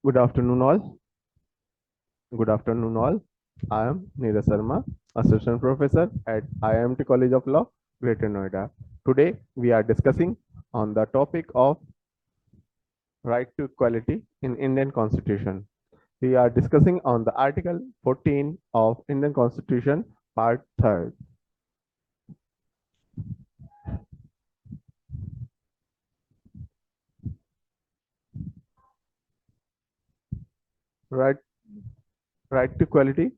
Good afternoon, all. Good afternoon, all. I am Neeraj Sharma, Assistant Professor at IIMT College of Law, Greater Noida. Today, we are discussing on the topic of right to equality in Indian Constitution. We are discussing on the Article 14 of Indian Constitution, Part 3rd. Right, right to equality.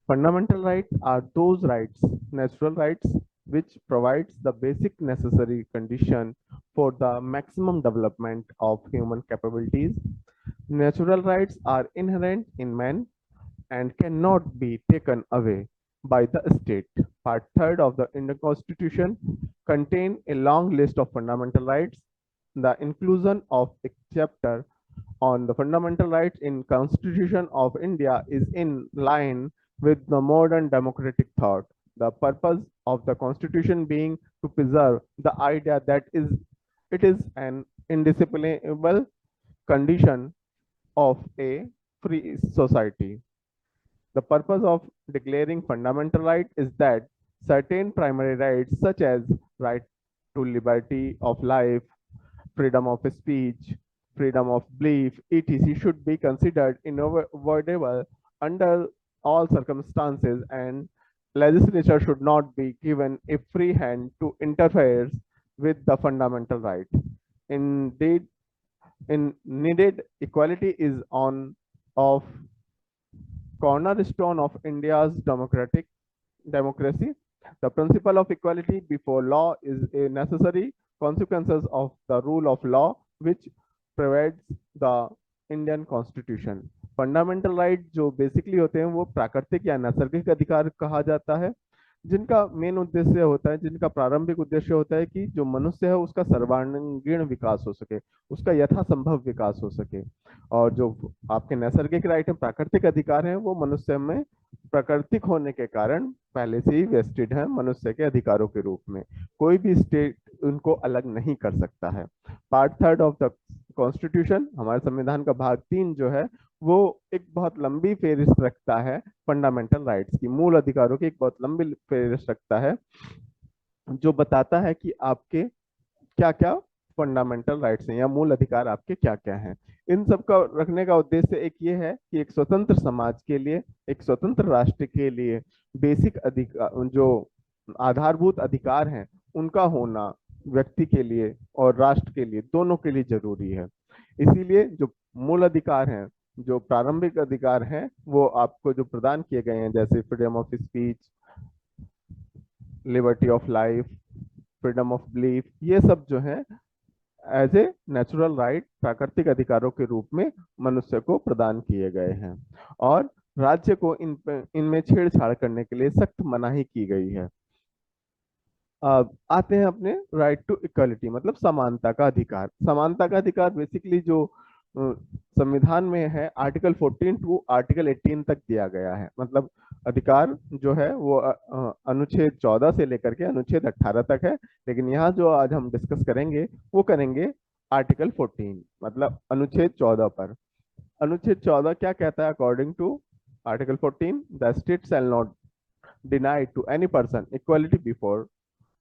Fundamental rights are those rights, natural rights, which provides the basic necessary condition for the maximum development of human capabilities. Natural rights are inherent in man and cannot be taken away by the state. Part 3rd of the Indian Constitution contain a long list of fundamental rights. The inclusion of a chapter on the fundamental rights in Constitution of India is in line with the modern democratic thought. The purpose of the Constitution being to preserve the idea that it is an indisciplinable condition of a free society. The purpose of declaring fundamental right is that certain primary rights such as right to liberty of life, freedom of speech, freedom of belief, etc. should be considered inevitable under all circumstances, and legislature should not be given a free hand to interfere with the fundamental right. Indeed, in needed equality is on of cornerstone of India's democracy. The principle of equality before law is a necessary consequences of the rule of law which provides the Indian constitution fundamental right जो basically होते हैं वो प्राकृतिक या नैसर्गिक अधिकार कहा जाता है जिनका मेन उद्देश्य होता है जिनका प्रारंभिक उद्देश्य होता है कि जो मनुष्य है उसका सर्वांगीण विकास हो सके उसका यथासंभव विकास हो सके और जो आपके नैसर्गिक राइट है प्राकृतिक अधिकार हैं वो मनुष्य में प्राकृतिक होने के कारण पहले से ही वेस्टेड है मनुष्य के अधिकारों के रूप में कोई भी स्टेट उनको अलग नहीं कर सकता है part 3rd of the constitution हमारे संविधान का भाग 3 जो है वो एक बहुत लंबी फेरिस्त रखता है फंडामेंटल राइट्स की मूल अधिकारों की एक बहुत लंबी फेरिस्त रखता है जो बताता है कि आपके क्या क्या फंडामेंटल राइट्स हैं या मूल अधिकार आपके क्या क्या हैं इन सब का रखने का उद्देश्य एक ये है कि एक स्वतंत्र समाज के लिए एक स्वतंत्र राष्ट्र के लिए बेसिक अधिकार जो आधारभूत अधिकार हैं उनका होना व्यक्ति के लिए और राष्ट्र के लिए दोनों के लिए जरूरी है इसीलिए जो मूल अधिकार हैं जो प्रारंभिक अधिकार हैं वो आपको जो प्रदान किए गए हैं जैसे freedom of speech liberty of life freedom of belief ये सब जो है एज ए नेचुरल राइट प्राकृतिक अधिकारों के रूप में मनुष्य को प्रदान किए गए हैं और राज्य को इनमें छेड़छाड़ करने के लिए सख्त मनाही की गई है आते हैं अपने राइट टू इक्वलिटी मतलब समानता का अधिकार बेसिकली जो संविधान में है आर्टिकल 14 टू आर्टिकल 18 तक दिया गया है मतलब अधिकार जो है वो अनुच्छेद 14 से लेकर के अनुच्छेद 18 तक है लेकिन यहाँ जो आज हम डिस्कस करेंगे वो करेंगे आर्टिकल 14 मतलब अनुच्छेद 14 पर अनुच्छेद 14 क्या कहता है according to article 14 the state shall not deny to any person equality before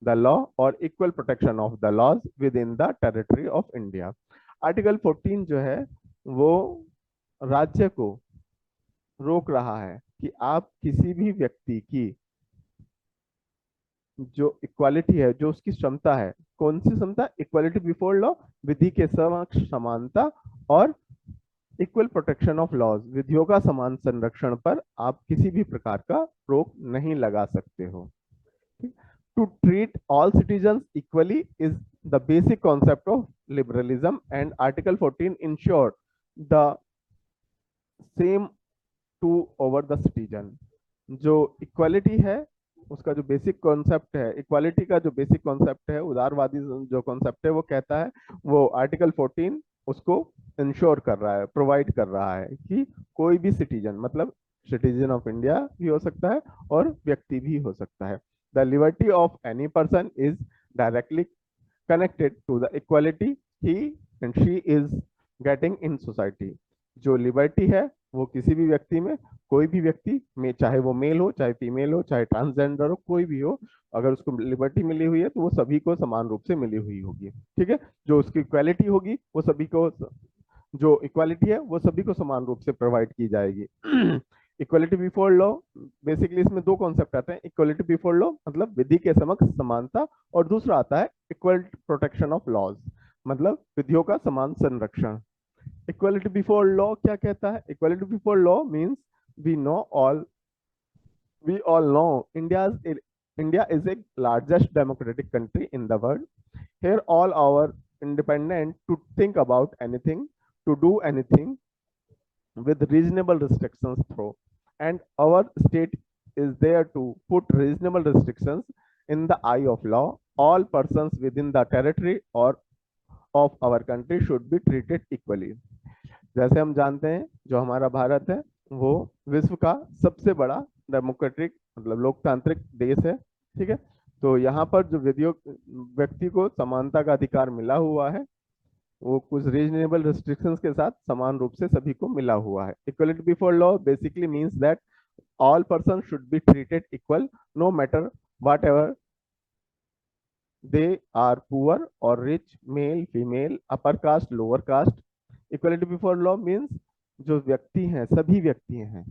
the law or equal protection of the laws within the territory of India. Article 14 जो है वो राज्य को रोक रहा है कि आप किसी भी व्यक्ति की जो इक्वालिटी है जो उसकी क्षमता है कौन सी क्षमता इक्वालिटी बिफोर लॉ विधि के समक्ष समानता और इक्वल प्रोटेक्शन ऑफ लॉज विधियों का समान संरक्षण पर आप किसी भी प्रकार का रोक नहीं लगा सकते हो to treat all citizens equally is the basic concept of liberalism and article 14 ensured the same to over the citizen जो इक्वालिटी है उसका जो बेसिक कॉन्सेप्ट है इक्वालिटी का जो बेसिक कॉन्सेप्ट है उदारवादी जो कॉन्सेप्ट है वो कहता है वो आर्टिकल 14 उसको इंश्योर कर रहा है प्रोवाइड कर रहा है कि कोई भी सिटीजन मतलब सिटीजन ऑफ इंडिया भी हो सकता है और व्यक्ति भी हो सकता है the liberty of any person is directly connected to the equality he and she is getting in society जो लिबर्टी है वो किसी भी व्यक्ति में, कोई भी व्यक्ति में, चाहे वो मेल हो, चाहे फीमेल हो, चाहे ट्रांसजेंडर हो, कोई भी हो, अगर उसको लिबर्टी मिली हुई है तो वो सभी को समान रूप से मिली हुई होगी। ठीक है, जो उसकी इक्वालिटी होगी वो सभी को, जो इक्वालिटी है वो सभी को समान रूप से प्रोवाइड की जाएगी। इक्वालिटी बिफोर लॉ, बेसिकली इसमें दो कॉन्सेप्ट आते हैं। इक्वालिटी बिफोर लॉ मतलब विधि के समक्ष समानता, और दूसरा आता है इक्वल प्रोटेक्शन ऑफ लॉज, मतलब विधियों का समान संरक्षण। इक्वालिटी बिफोर लॉ क्या कहता है? Equality before law means we know all, we all know India is a largest democratic country in the world. Here all our independent to think about anything, to do anything with reasonable restrictions through, and our state is there to put reasonable restrictions in the eye of law. All persons within the territory or of our country should be treated equally. जैसे हम जानते हैं जो हमारा भारत है वो विश्व का सबसे बड़ा डेमोक्रेटिक मतलब लोकतांत्रिक देश है। ठीक है, तो यहाँ पर जो विधियों, व्यक्ति को समानता का अधिकार मिला हुआ है वो कुछ रीजनेबल रिस्ट्रिक्शंस के साथ समान रूप से सभी को मिला हुआ है। Equality before law basically means that all persons should be treated equal no matter whatever they are, poor or rich, male, female, upper caste, lower caste. Equality before law means जो व्यक्ति हैं, सभी व्यक्ति हैं,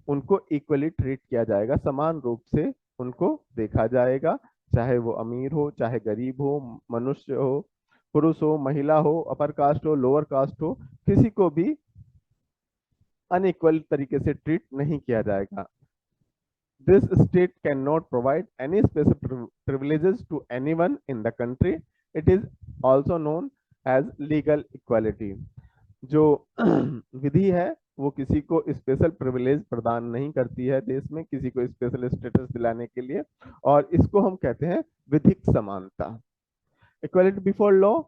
उनको इक्वली ट्रीट किया जाएगा, समान रूप से उनको देखा जाएगा, चाहे वो अमीर हो, चाहे गरीब हो, मनुष्य हो, पुरुष हो, महिला हो, अपर कास्ट हो, लोअर कास्ट हो, किसी को भी अनइक्वल तरीके से ट्रीट नहीं किया जाएगा। This state cannot provide any special privileges to anyone in the country. It is also known as legal equality. जो विधि है वो किसी को स्पेशल प्रिविलेज प्रदान नहीं करती है देश में, किसी को स्पेशल स्टेटस दिलाने के लिए, और इसको हम कहते हैं विधिक समानता। Equality before law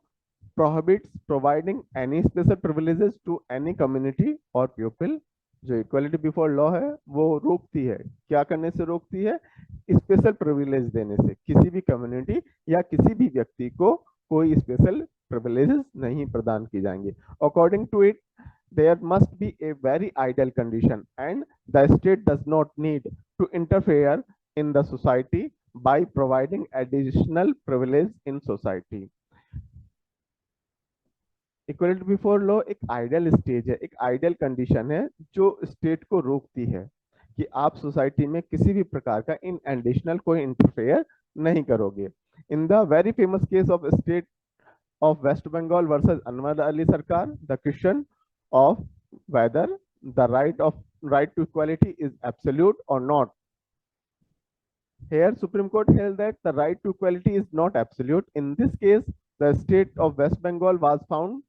prohibits providing any special privileges to any community or people. जो इक्वालिटी बिफोर लॉ है वो रोकती है, क्या करने से रोकती है? स्पेशल प्रिविलेज देने से। किसी भी कम्युनिटी या किसी भी व्यक्ति को कोई स्पेशल प्रिविलेजेस नहीं प्रदान की जाएंगे। According to it there must be a very ideal condition and the state does not need to interfere in the society by providing additional privilege in society. Equality before law एक ideal stage है, एक ideal condition है जो state को रोकती है कि आप सोसाइटी में किसी भी प्रकार का इन एडिशनल कोई इंटरफेयर नहीं करोगे। In the very famous case of state of waste Bengal versus Anwar Ali Sarkar, the question of whether the right to equality is absolute or not. Here, Supreme Court held that the right to equality is not absolute. In this case, the state of West Bengal was found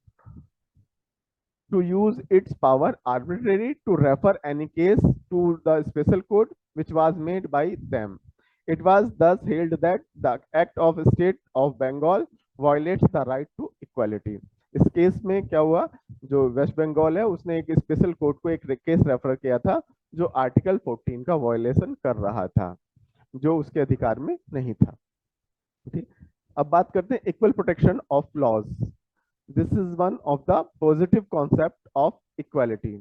to use its power arbitrarily to refer any case to the special court which was made by them. It was thus held that the act of state of Bengal violates the right to equality. इस case में क्या हुआ, जो waste Bengal है उसने एक special court को एक केस रेफर किया था जो आर्टिकल 14 का वायलेशन कर रहा था, जो उसके अधिकार में नहीं था। ठीक, अब बात करते हैं equal protection of laws. This is one of the positive concept of equality.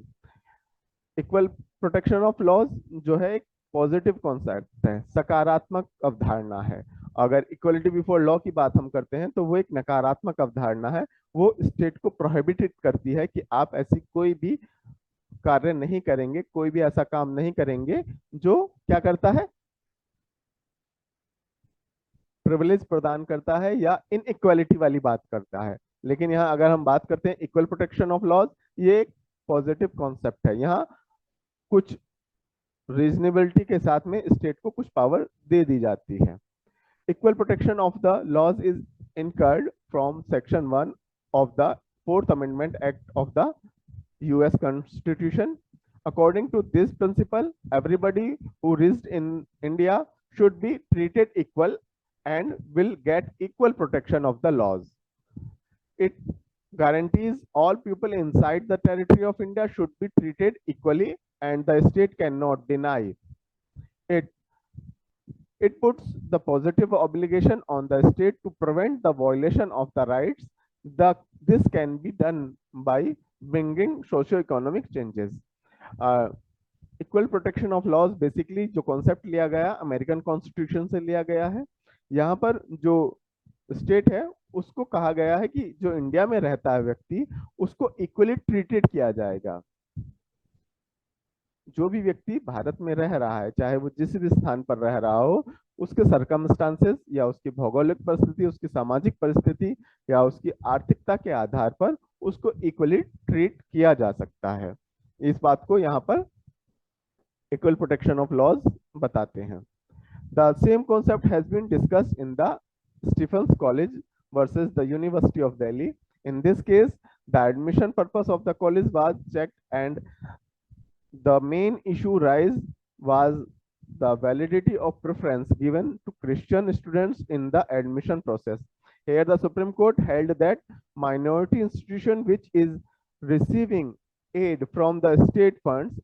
Equal protection of laws जो है एक पॉजिटिव कॉन्सेप्ट है, सकारात्मक अवधारणा है। अगर इक्वलिटी बिफोर लॉ की बात हम करते हैं तो वो एक नकारात्मक अवधारणा है, वो स्टेट को प्रोहिबिटेड करती है कि आप ऐसी कोई भी कार्य नहीं करेंगे, कोई भी ऐसा काम नहीं करेंगे जो क्या करता है, प्रिविलेज प्रदान करता है या इनइक्वालिटी वाली बात करता है। लेकिन यहाँ अगर हम बात करते हैं इक्वल प्रोटेक्शन ऑफ लॉज, ये एक पॉजिटिव कॉन्सेप्ट है। यहाँ कुछ रीजनेबिलिटी के साथ में स्टेट को कुछ पावर दे दी जाती है। Equal protection of the laws is incurred from section 1 of the 4th Amendment Act of the US Constitution. According to this principle, everybody who resided in India should be treated equal and will get equal protection of the laws. It guarantees all people inside the territory of India should be treated equally and the state cannot deny it. It puts the positive obligation on the state to prevent the violation of the rights. This can be done by bringing socio-economic changes. Equal protection of laws basically जो concept लिया गया American constitution से लिया गया है। यहाँ पर जो स्टेट है उसको कहा गया है कि जो इंडिया में रहता है व्यक्ति उसको इक्वली ट्रीटेड किया जाएगा। जो भी व्यक्ति भारत में रह रहा है चाहे वो जिस भी स्थान पर रह रहा हो, उसके सरकमस्टांसेस या उसकी भौगोलिक परिस्थिति, उसकी सामाजिक परिस्थिति या उसकी आर्थिकता के आधार पर उसको इक्वली ट्रीट किया जा सकता है। इस बात को यहाँ पर इक्वल प्रोटेक्शन ऑफ लॉज बताते हैं। The same concept has been discussed in the Stephen's College versus the university of Delhi. In this case, the admission purpose of the college was checked, and the main issue raised was the validity of preference given to Christian students in the admission process. Here, the Supreme Court held that minority institution which is receiving aid from the state funds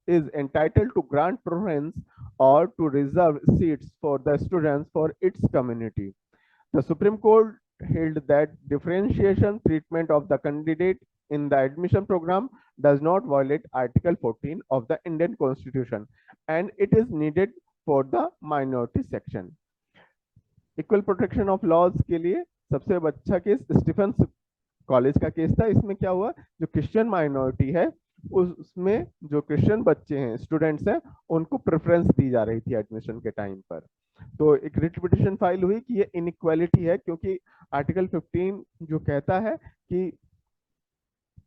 is entitled to grant preference or to reserve seats for the students for its community. The Supreme Court held that differentiation treatment of the candidate in the admission program does not violate Article 14 of the Indian Constitution, and it is needed for the minority section. Equal protection of laws के लिए सबसे अच्छा case Stephen's College का case था। इसमें क्या हुआ, जो क्रिश्चियन माइनॉरिटी है उसमें जो क्रिश्चियन बच्चे हैं, स्टूडेंट्स हैं, उनको प्रेफरेंस दी जा रही थी एडमिशन के टाइम पर। तो एक रिट पिटिशन फाइल हुई कि ये इनइक्वालिटी है, क्योंकि आर्टिकल 15 जो कहता है कि,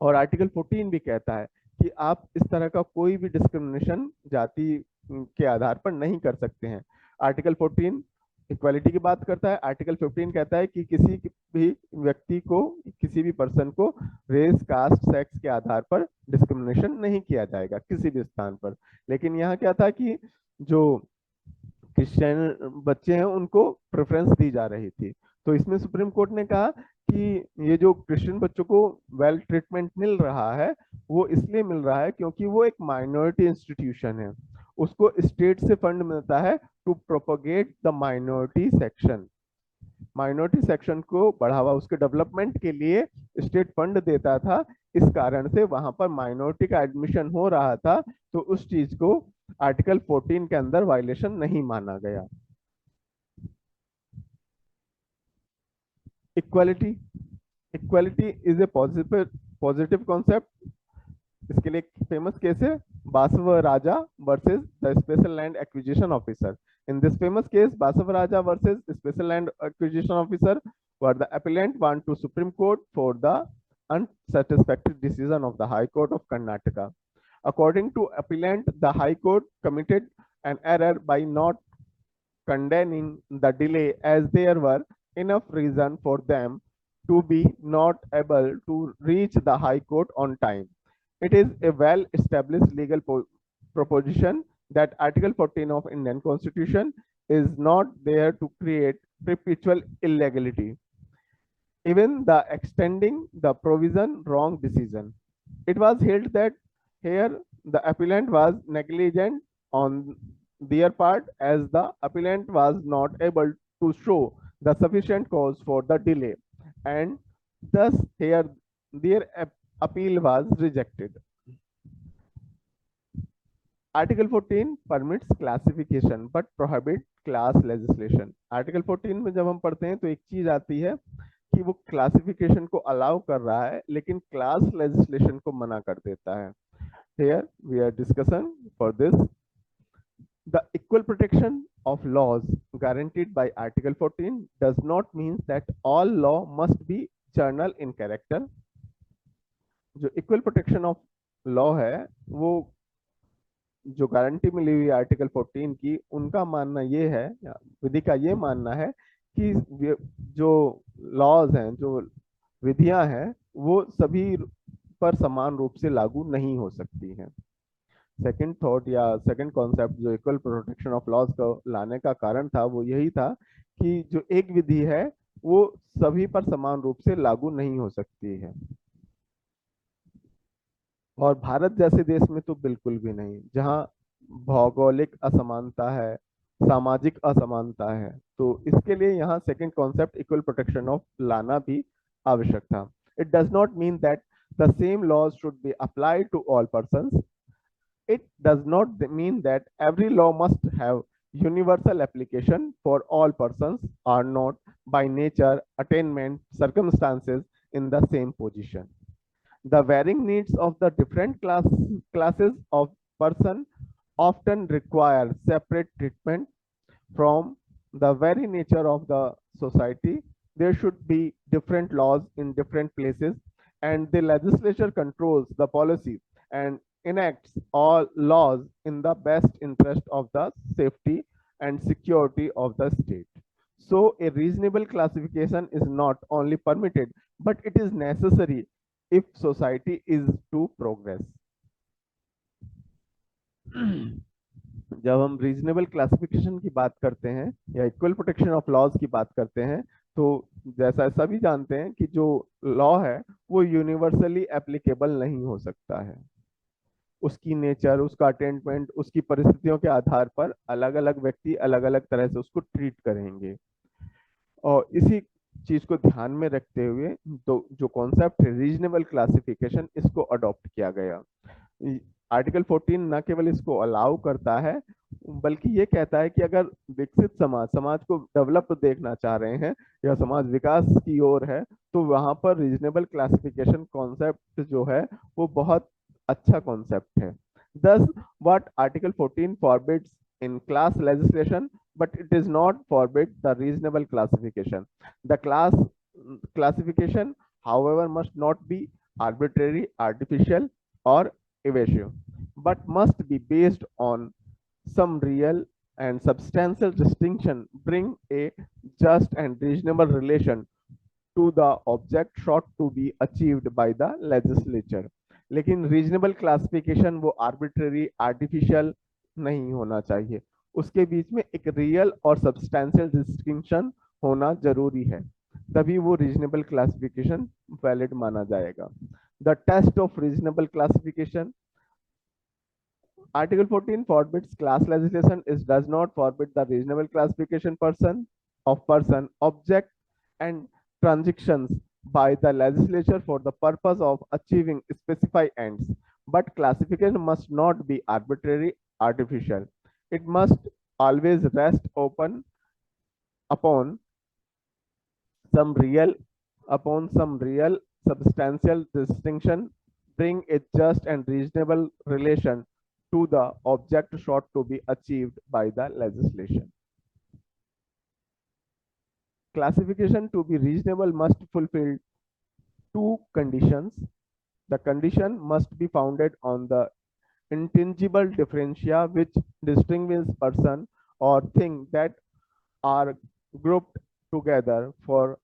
और आर्टिकल 14 भी कहता है कि आप इस तरह का कोई भी डिस्क्रिमिनेशन जाति के आधार पर नहीं कर सकते हैं। आर्टिकल 14 इक्वालिटी की बात करता है, आर्टिकल 15 कहता है कि किसी भी व्यक्ति को, किसी भी पर्सन को रेस, कास्ट, सेक्स के आधार पर डिस्क्रिमिनेशन नहीं किया जाएगा किसी भी स्थान पर। लेकिन यहाँ क्या था कि जो क्रिश्चियन बच्चे हैं उनको प्रेफरेंस दी जा रही थी। तो इसमें सुप्रीम कोर्ट ने कहा कि ये जो क्रिश्चियन बच्चों को वेल ट्रीटमेंट मिल रहा है वो इसलिए मिल रहा है क्योंकि वो एक माइनॉरिटी इंस्टीट्यूशन है, उसको स्टेट से फंड मिलता है to propagate the minority section. Minority section को बढ़ावा, उसके डेवलपमेंट के लिए स्टेट फंड देता था। इस कारण से वहां पर माइनॉरिटी का एडमिशन हो रहा था, तो उस चीज को आर्टिकल 14 के अंदर वायलेशन नहीं माना गया। Equality, equality is a positive concept. इसके लिए एक फेमस केस है Basava Raja versus the special land acquisition officer. In this famous case, Basavaraja versus Special Land Acquisition Officer, where the appellant went to Supreme Court for the unsatisfactory decision of the High Court of Karnataka. According to appellant, the High Court committed an error by not condemning the delay, as there were enough reason for them to be not able to reach the High Court on time. It is a well-established legal proposition that Article 14 of Indian Constitution is not there to create perpetual illegality, even the extending the provision wrong decision. It was held that here the appellant was negligent on their part, as the appellant was not able to show the sufficient cause for the delay, and thus here their appeal was rejected. Article 14 permits classification but prohibit class legislation. Article 14 में जब हम पढ़ते हैं तो एक चीज आती है कि वो क्लासिफिकेशन को अलाउ कर रहा है लेकिन क्लास लेजिस्लेशन को मना कर देता है। Here we are discussing for this the equal protection of laws guaranteed by Article 14 does not mean that all law must be journal in character. जो equal protection of law है वो जो guarantee मिली हुई आर्टिकल 14 की, उनका मानना ये है, विधि का ये मानना है कि जो लॉज हैं, जो विधियां हैं, वो सभी पर समान रूप से लागू नहीं हो सकती हैं। सेकंड थॉट या सेकंड कॉन्सेप्ट जो इक्वल प्रोटेक्शन ऑफ लॉज को लाने का कारण था वो यही था कि जो एक विधि है वो सभी पर समान रूप से लागू नहीं हो सकती है, और भारत जैसे देश में तो बिल्कुल भी नहीं, जहां भौगोलिक असमानता है, सामाजिक असमानता है। तो इसके लिए यहाँ second concept equal protection of लाना भी आवश्यक था। It does not mean that The same laws should be applied to all persons. It does not mean that every law must have universal application for all persons are not by nature, attainment, circumstances in the same position. The varying needs of the different classes of person often require separate treatment from the very nature of the society. There should be different laws in different places, and the legislature controls the policy and enacts all laws in the best interest of the safety and security of the state. So a reasonable classification is not only permitted, but it is necessary if society is to progress. जब हम reasonable classification की बात करते हैं या equal protection of laws की बात करते हैं, तो जैसा सभी जानते हैं कि जो लॉ है वो यूनिवर्सली एप्लीकेबल नहीं हो सकता है। उसकी नेचर, उसका अटेंडमेंट, उसकी परिस्थितियों के आधार पर अलग अलग व्यक्ति अलग अलग तरह से उसको ट्रीट करेंगे। और इसी चीज को ध्यान में रखते हुए तो जो कॉन्सेप्ट है रीजनेबल क्लासिफिकेशन, इसको अडॉप्ट किया गया। आर्टिकल 14 न केवल इसको अलाउ करता है, बल्कि ये कहता है कि अगर विकसित समाज को डेवलप देखना चाह रहे हैं या समाज विकास की ओर है, तो वहां पर रीजनेबल क्लासिफिकेशन कॉन्सेप्ट जो है वो बहुत अच्छा कॉन्सेप्ट है। Thus, what Article 14 forbids in class legislation, but it is not forbid the reasonable classification. The classification, however, must not be arbitrary, artificial, or evasive, but must be based on some real and substantial distinction, bring a just and reasonable relation to the object sought to be achieved by the legislature. लेकिन reasonable classification वो arbitrary, artificial नहीं होना चाहिए। उसके बीच में एक real और substantial distinction होना जरूरी है, तभी वो रीजनेबल क्लासिफिकेशन वैलिड माना जाएगा। The test of reasonable classification, Article 14 forbids class legislation. It does not forbid the reasonable classification of person, object, and transactions by the legislature for the purpose of achieving specified ends. But classification must not be arbitrary, artificial. It must always rest open upon some real substantial distinction, bring a just and reasonable relation to the object sought to be achieved by the legislation. Classification to be reasonable must fulfill two conditions. The condition must be founded on the intangible differentia which distinguish person or thing that are grouped together for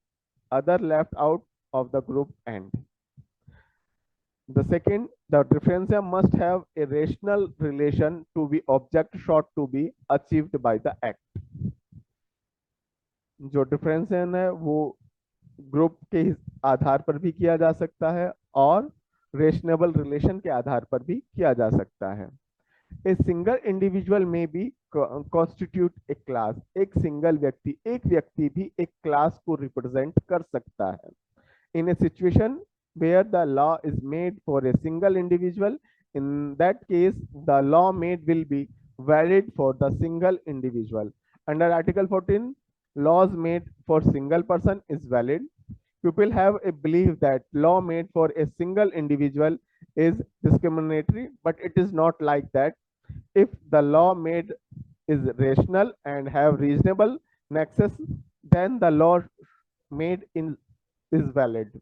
other left out of the group end. The second, the differentia must have a rational relation to the object sought to be achieved by the act. जो differentiation है वो group के आधार पर भी किया जा सकता है और रेशनेबल रिलेशन के आधार पर भी किया जा सकता है। ए सिंगल इंडिविजुअल में भी कॉन्स्टिट्यूट ए क्लास, एक सिंगल व्यक्ति, एक व्यक्ति भी एक क्लास को रिप्रेजेंट कर सकता है। इन ए situation where the law is made for a single individual, in that case the law made will be valid for the single individual. Under Article 14, laws made for single person is valid. People have a belief that law made for a single individual is discriminatory, but it is not like that. If the law made is rational and have reasonable nexus, then the law made in is valid.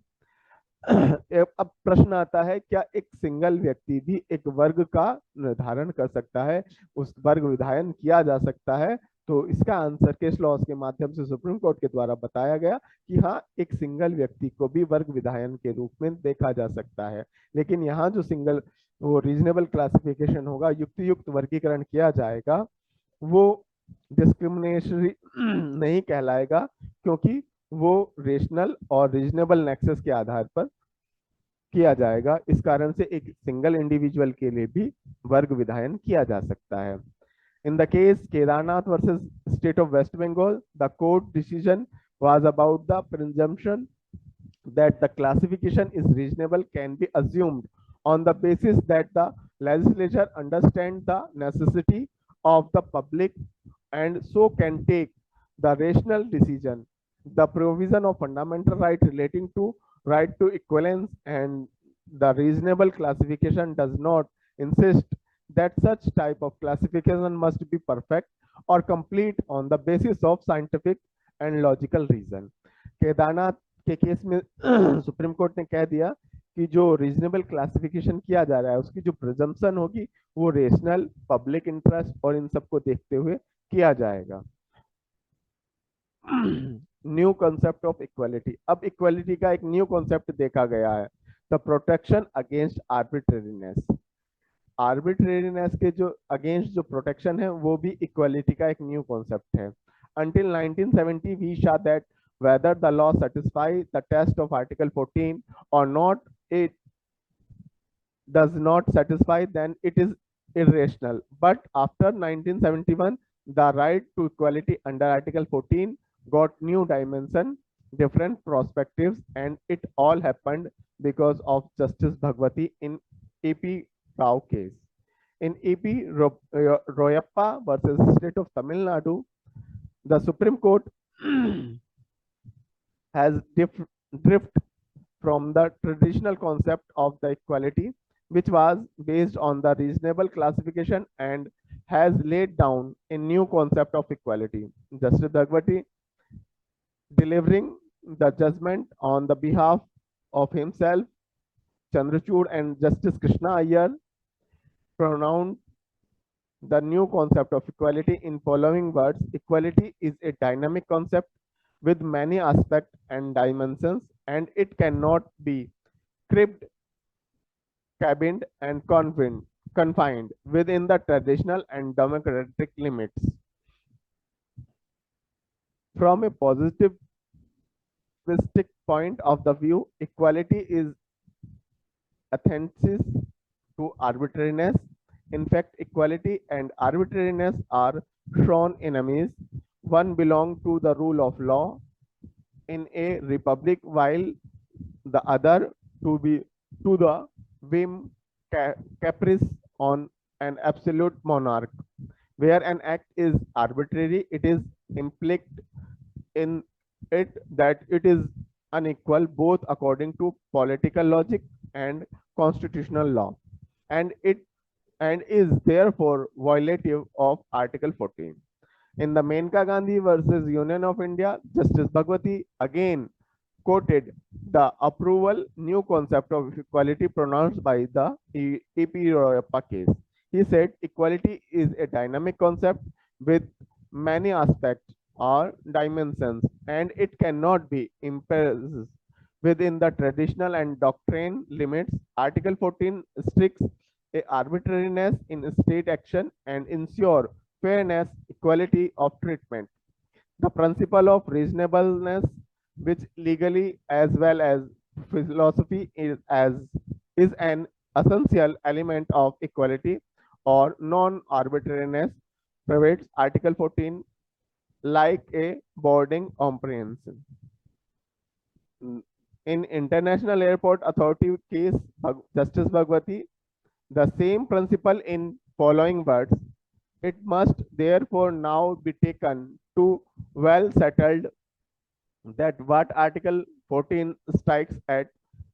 अब प्रश्न आता है, क्या एक single व्यक्ति भी एक वर्ग का निर्धारण कर सकता है, उस वर्ग विधायन किया जा सकता है? तो इसका आंसर केस लॉज के माध्यम से सुप्रीम कोर्ट के द्वारा बताया गया कि हाँ, एक सिंगल व्यक्ति को भी वर्ग विधायन के रूप में देखा जा सकता है। लेकिन यहाँ जो सिंगल वो रीजनेबल क्लासिफिकेशन होगा, युक्त वर्गीकरण किया जाएगा, वो डिस्क्रिमिनेटरी नहीं कहलाएगा, क्योंकि वो रेशनल और रीजनेबल नेक्सस के आधार पर किया जाएगा। इस कारण से एक सिंगल इंडिविजुअल के लिए भी वर्ग विधायन किया जा सकता है। In the case Kedarnath versus state of waste Bengal, the court decision was about the presumption that the classification is reasonable can be assumed on the basis that the legislature understands the necessity of the public and so can take the rational decision. The provision of fundamental right relating to right to equivalence and the reasonable classification does not insist that such type of classification must be perfect or complete on the basis of scientific and logical reason. Kedarnath के case में supreme court ने कह दिया कि जो reasonable classification किया जा रहा है उसकी जो प्रिजम्पशन होगी वो रेशनल पब्लिक इंटरेस्ट और इन सबको देखते हुए किया जाएगा. New concept of equality. अब इक्वालिटी का एक न्यू कॉन्सेप्ट देखा गया है, the protection against arbitrariness. Arbitrariness के जो अगेंस्ट जो प्रोटेक्शन है वो भी इक्वालिटी का एक न्यू कॉन्सेप्ट है. Until 1970 we saw that whether the law satisfies the test of Article 14 or not, it does not satisfy, then it is irrational. But after 1971, the right to equality under Article 14 got new dimension, different perspectives, and it all happened because of Justice Bhagwati in AP Rao case. In AP Royappa versus State of Tamil Nadu, the Supreme Court has drift from the traditional concept of the equality, which was based on the reasonable classification, and has laid down a new concept of equality. Justice Bhagwati, delivering the judgment on the behalf of himself, Chandrachud, and Justice Krishna Iyer, pronounced the new concept of equality in following words: equality is a dynamic concept with many aspects and dimensions, and it cannot be cribbed, cabined, and confined within the traditional and democratic limits. From a positivistic point of the view, equality is antithesis to arbitrariness. In fact, equality and arbitrariness are sworn enemies. One belongs to the rule of law in a republic, while the other to the whim, caprice on an absolute monarch. Where an act is arbitrary, it is implied in it that it is unequal both according to political logic and constitutional law, and is therefore violative of Article 14. In the Menka Gandhi versus Union of India, Justice Bhagwati again quoted the approval new concept of equality pronounced by the E.P. Royappa case. He said equality is a dynamic concept with many aspects or dimensions, and it cannot be imposed within the traditional and doctrine limits. Article 14 restricts a arbitrariness in state action and ensure fairness, equality of treatment. The principle of reasonableness, which legally as well as philosophy is an essential element of equality or non-arbitrariness, provides Article 14 like a boarding comprehension. In International Airport Authority case, Justice Bhagwati, the same principle in following words: it must therefore now be taken to well settled that what Article 14 strikes at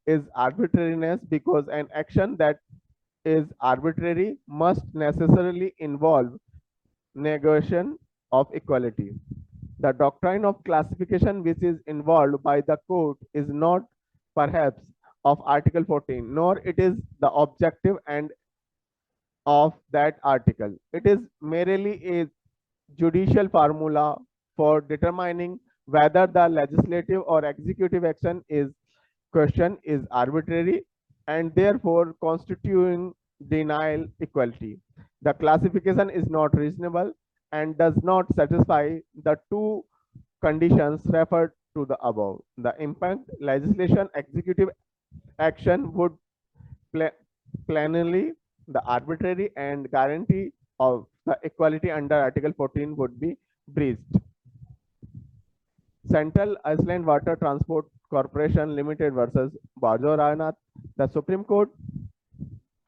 is arbitrariness, because an action that is arbitrary must necessarily involve negation of equality. The doctrine of classification which is involved by the court is not perhaps of Article 14, nor it is the objective and of that article. It is merely a judicial formula for determining whether the legislative or executive action is arbitrary and therefore constituting denial equality. The classification is not reasonable and does not satisfy the two conditions referred to the above. The impact legislation executive action would plainly the arbitrary and guarantee of the equality under Article 14 would be breached. Central Iceland Water Transport Corporation Limited versus Barjo Ranath, the Supreme Court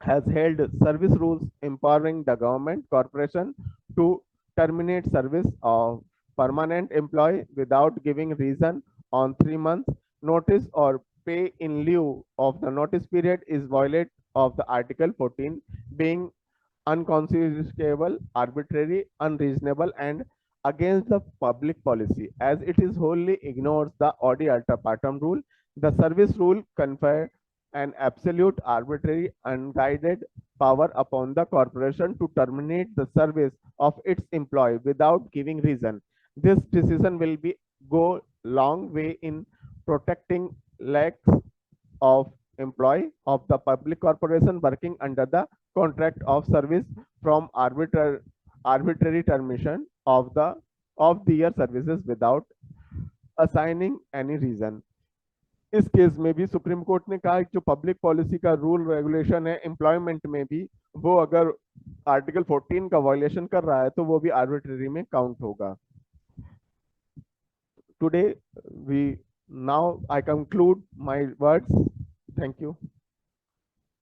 has held service rules empowering the government corporation to terminate service of permanent employee without giving reason on 3 months notice or pay in lieu of the notice period is violate of the article 14 being unconstitutional, arbitrary, unreasonable, and against the public policy, as it is wholly ignores the Audi alter partem rule. The service rule confer an absolute, arbitrary, unguided power upon the corporation to terminate the service of its employee without giving reason. This decision will be go long way in protecting lakhs of employee of the public corporation working under the contract of service from arbitrary termination of their services without assigning any reason. इस case में भी supreme court ने कहा कि जो public policy का rule regulation है employment में भी, वो अगर आर्टिकल 14 का वायलेशन कर रहा है तो वो भी आर्बिट्ररी में काउंट होगा. Today we now I conclude my words. Thank you.